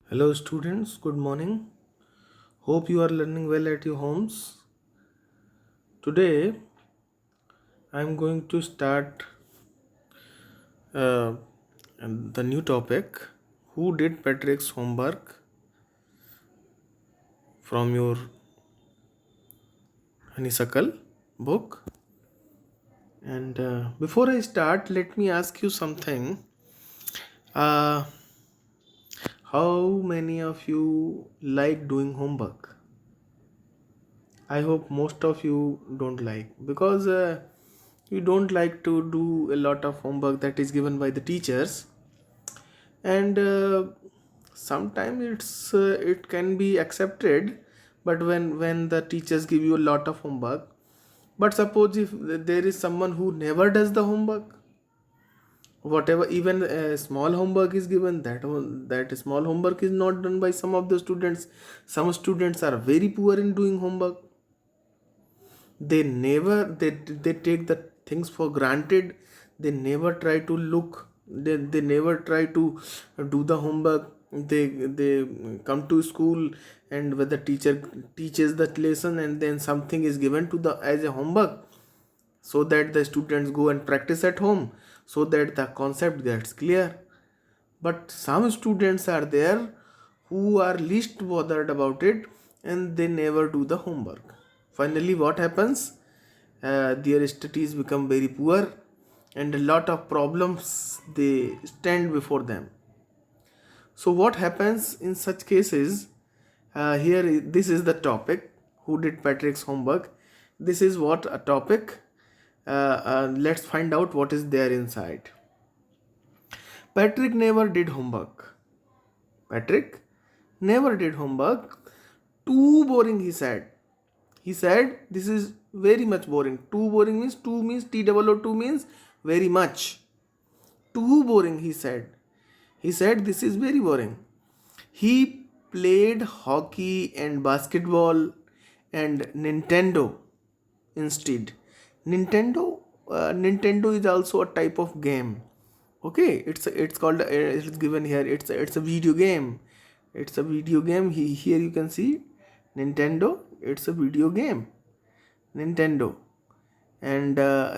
Hello, students. Good morning. Hope you are learning well at your homes. Today, I am going to start uh, the new topic. Who did Patrick's homework from your honeysuckle book? And before I start, let me ask you something. Uh, how many of you like doing homework? I hope most of you don't like because you don't like to do a lot of homework that is given by the teachers, and sometimes it can be accepted. But when the teachers give you a lot of homework, but suppose if there is someone who never does the homework, whatever even a small homework is given, that small homework is not done by some of the students. Some students are very poor in doing homework. They take the things for granted. They never try to look, they never try to do the homework. They come to school, and when the teacher teaches that lesson, and then something is given to the as a homework, so that the students go and practice at home, so that the concept gets clear. But some students are there who are least bothered about it, and they never do the homework. Finally, what happens? Their studies become very poor, and a lot of problems they stand before them. So what happens in such cases? This is the topic. Who did Patrick's homework? This is what a topic. Let's find out what is there inside. Patrick never did homework. Patrick never did homework. Too boring, he said. He said, this is very much boring. Too boring means, too means, T-O-O-2 means very much. Too boring, he said. He said, this is very boring. He played hockey and basketball and Nintendo instead. Nintendo is also a type of game. Okay, it's called it's given here. It's a video game. It's a video game. Here you can see Nintendo. It's a video game. Nintendo, and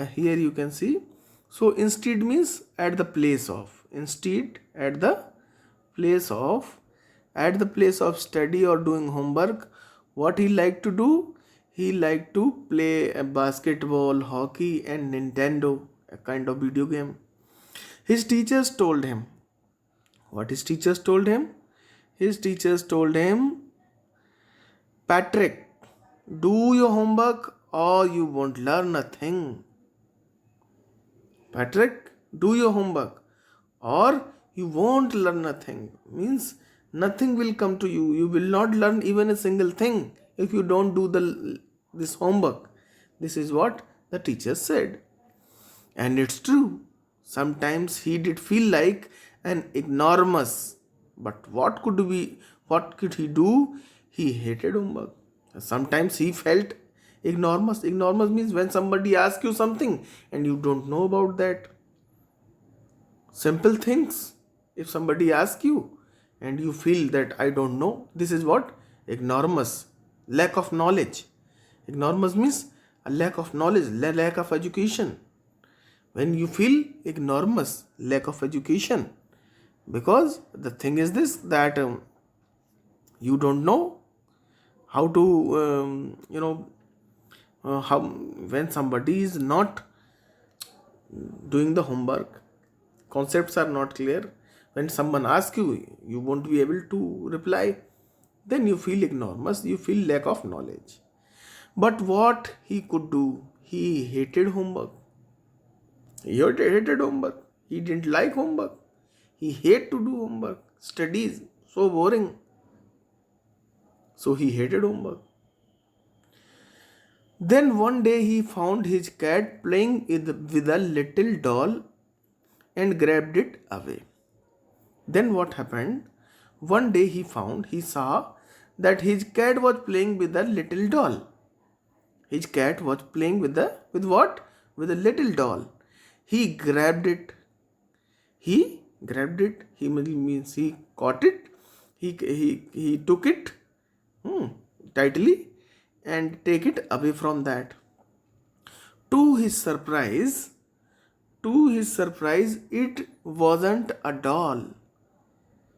here you can see. So instead means at the place of. Instead at the place of study or doing homework. What he liked to do? He liked to play a basketball, hockey, and Nintendo, a kind of video game. His teachers told him. What his teachers told him? His teachers told him, Patrick, do your homework or you won't learn a thing. Patrick, do your homework or you won't learn a thing. Means nothing will come to you. You will not learn even a single thing if you don't do this homework. This is what the teacher said. And it's true. Sometimes he did feel like an enormous. But what could he do? He hated homework. Sometimes he felt enormous. Enormous means when somebody asks you something and you don't know about that. Simple things. If somebody asks you and you feel that I don't know, this is what? Enormous. Lack of knowledge. Enormous means a lack of knowledge, lack of education. When you feel enormous, lack of education, because the thing is this, that you don't know how to how when somebody is not doing the homework, concepts are not clear, when someone asks you, you won't be able to reply, then you feel enormous, you feel lack of knowledge. But what he could do? He hated homework. He hated homework. He didn't like homework. He hated to do homework. Studies so boring. So he hated homework. Then one day he found his cat playing with a little doll and grabbed it away. Then what happened? One day he saw that his cat was playing with a little doll. His cat was playing with what? With a little doll. He grabbed it. He grabbed it. He means he caught it He took it tightly and take it away from that. To his surprise, it wasn't a doll.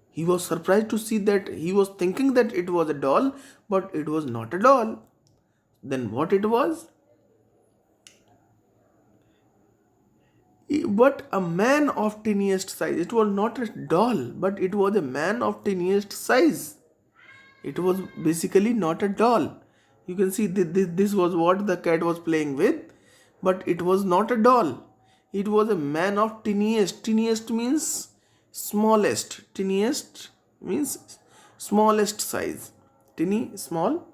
He was surprised to see that he was thinking that it was a doll, but it was not a doll. Then what it was? But a man of tiniest size. It was not a doll, but it was a man of tiniest size. It was basically not a doll. You can see this was what the cat was playing with, but it was not a doll. It was a man of tiniest. Tiniest means smallest. Tiniest means smallest size. Tiny, small,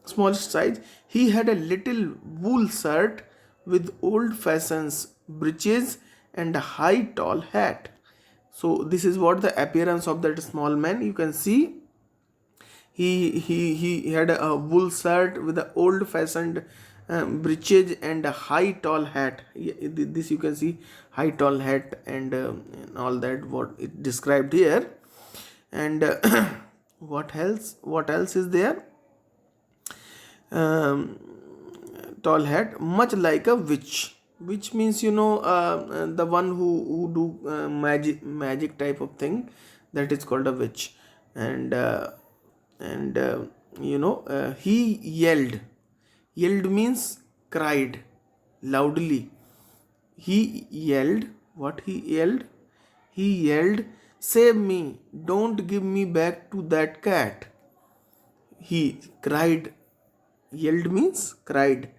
smallest size. He had a little wool shirt with old fashioned breeches and a high tall hat. So this is what the appearance of that small man. You can see he had a wool shirt with the old fashioned breeches and a high tall hat. This you can see, high tall hat and all that what it described here. And what else is there? um, Tall hat, much like a witch. Witch means, the one who do magic type of thing, that is called a witch. And he yelled means cried loudly. He yelled. What he yelled? He yelled, "Save me! Don't give me back to that cat." He cried. Yelled means cried.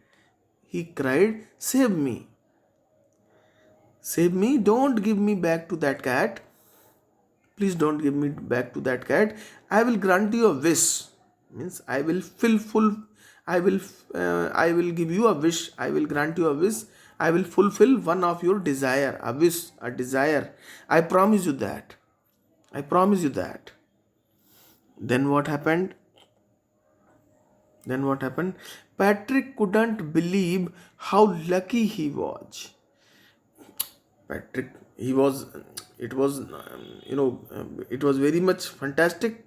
He cried, "Save me! Save me! Don't give me back to that cat. Please don't give me back to that cat. I will grant you a wish." Means I will I will give you a wish. I will grant you a wish. I will fulfill one of your desire. A wish, a desire. I promise you that. I promise you that. Then what happened? Patrick couldn't believe how lucky he was. Patrick, he was, it was, it was very much fantastic.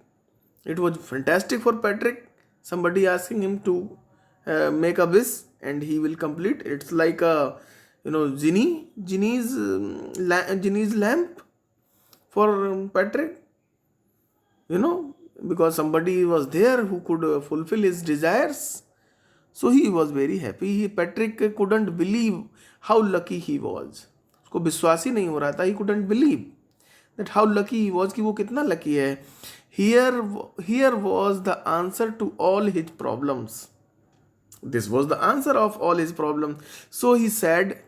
It was fantastic for Patrick. Somebody asking him to make a wish and he will complete. It's like a, genie's lamp for Patrick. Because somebody was there who could fulfill his desires. So he was very happy. Patrick couldn't believe how lucky he was. उसको विश्वास ही नहीं हो रहा था. He couldn't believe that how lucky he was, कि वो कितना lucky है. Here was the answer to all his problems. This was the answer of all his problems. So he said,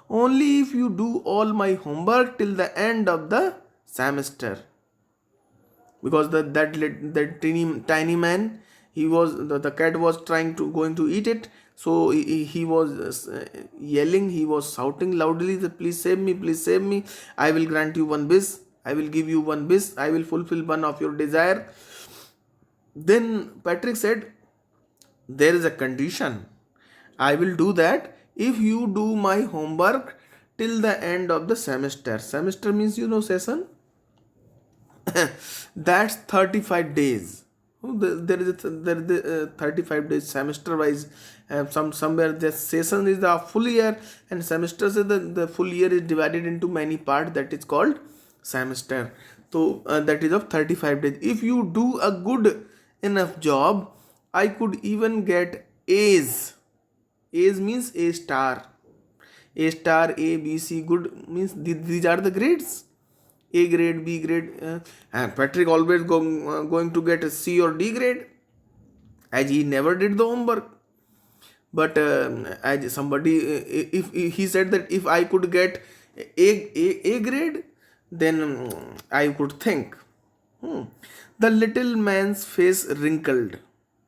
"Only if you do all my homework till the end of the semester." Because that tiny man, the cat was going to eat it. So he was yelling, he was shouting loudly that, "Please save me, please save me. I will grant you one wish. I will give you one wish. I will fulfill one of your desire." Then Patrick said, "There is a condition. I will do that if you do my homework till the end of the semester." Semester means, session. That's 35 days. There is a 35 days semester wise. Somewhere the session is the full year and semesters is the full year is divided into many parts, that is called semester. So that is of 35 days. If you do a good enough job, I could even get A's. A's means A star. A star, A, B, C, good means these are the grades. A grade, B grade, and Patrick always going to get a C or D grade, as he never did the homework. But as somebody, if he said that if I could get A grade, then I could think. The little man's face wrinkled.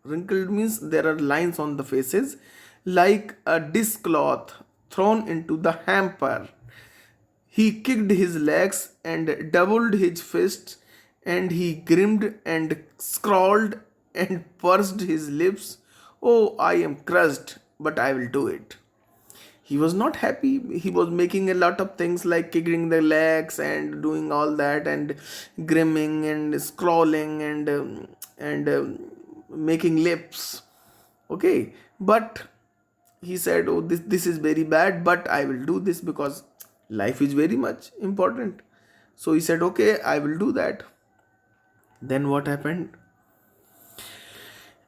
Wrinkled means there are lines on the faces, like a dishcloth thrown into the hamper. He kicked his legs and doubled his fists, and he grinned and scrawled and pursed his lips. "Oh, I am crushed, but I will do it." He was not happy. He was making a lot of things like kicking the legs and doing all that and grimming and scrolling and making lips. Okay, but he said, oh, this is very bad, but I will do this because life is very much important. So he said, okay, I will do that. Then what happened?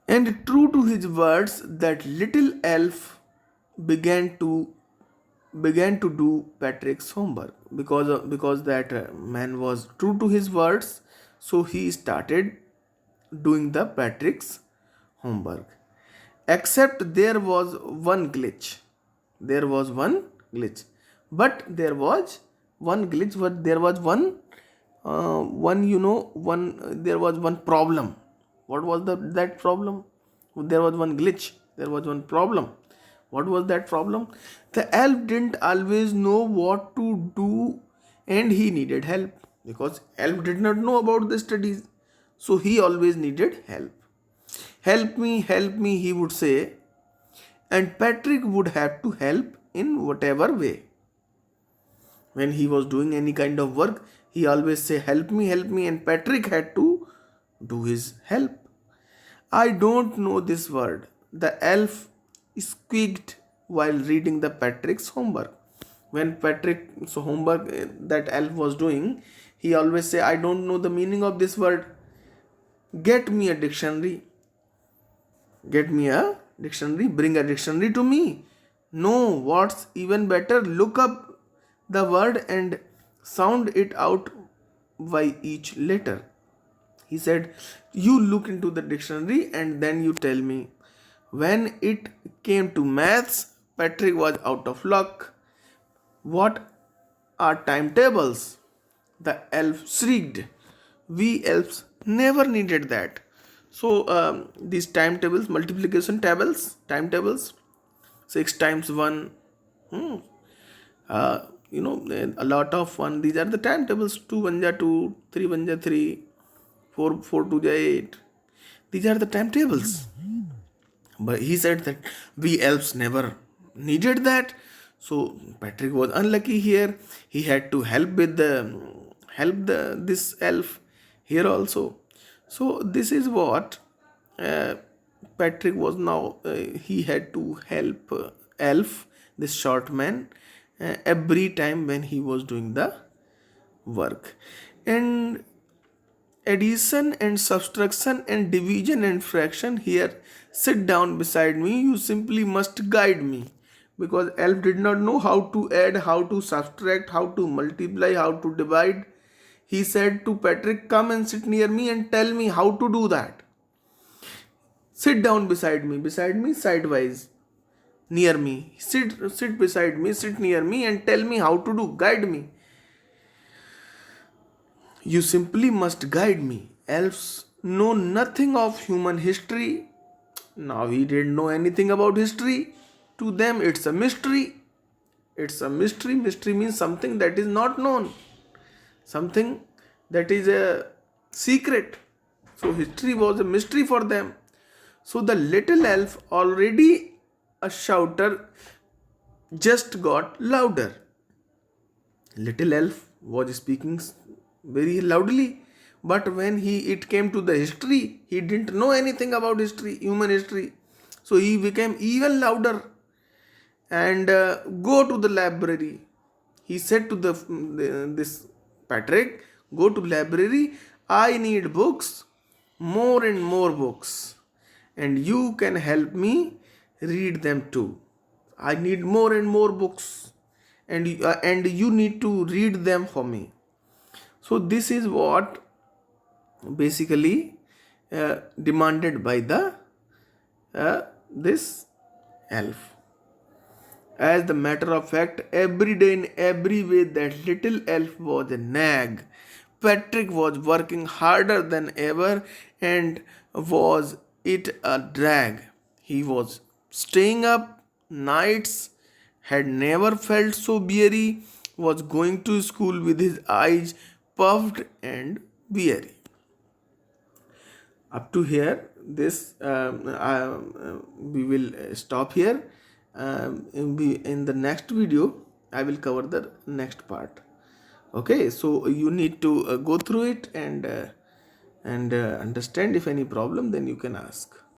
And true to his words, that little elf began to do Patrick's homework, because that man was true to his words. So he started doing the Patrick's homework. Except there was one glitch. There was one glitch. But there was one glitch. But there was there was one problem. What was that problem? There was one glitch. There was one problem. What was that problem? The elf didn't always know what to do, and he needed help, because elf did not know about the studies. So he always needed help. Help me, he would say, and Patrick would have to help in whatever way. When he was doing any kind of work, he always say, help me, and Patrick had to do his help. I don't know this word, the elf squeaked while reading the Patrick's homework. When Patrick's homework that elf was doing, he always say, I don't know the meaning of this word. Get me a dictionary. Get me a dictionary. Bring a dictionary to me. No, what's even better, look up the word and sound it out by each letter. He said, you look into the dictionary and then you tell me. When it came to maths, Patrick was out of luck. What are timetables? The elf shrieked. We elves never needed that. So these timetables, multiplication tables, timetables, 6 times 1, a lot of fun. These are the timetables. 2 1 ja 2, 3 1 ja 3, 4 2 ja 8. These are the timetables. But he said that we elves never needed that. So Patrick was unlucky here. He had to help this elf here also. So this is what uh, Patrick was now. He had to help elf, this short man, every time when he was doing the work. And addition and subtraction and division and fraction, here sit down beside me, you simply must guide me, because elf did not know how to add, how to subtract, how to multiply, how to divide. He said to Patrick, come and sit near me and tell me how to do that. Sit down beside me sidewise, near me, sit beside me, sit near me and tell me how to do, guide me. You simply must guide me. Elves know nothing of human history. Now he didn't know anything about history. To them, it's a mystery. It's a mystery. Mystery means something that is not known, something that is a secret. So history was a mystery for them. So the little elf, already a shouter, just got louder. Little elf was speaking very loudly, but when it came to the history, he didn't know anything about history, human history. So he became even louder. And go to the library. He said to this Patrick, go to library. I need books, more and more books, and you can help me read them too. I need more and more books, and you need to read them for me. So this is what basically demanded by the this elf. As the matter of fact, every day in every way, that little elf was a nag. Patrick was working harder than ever, and was it a drag. He was staying up nights, had never felt so weary, was going to school with his eyes puffed and weary. Up to here, this we will stop here. in the next video I will cover the next part. Okay, so you need to go through it and understand. If any problem, then you can ask.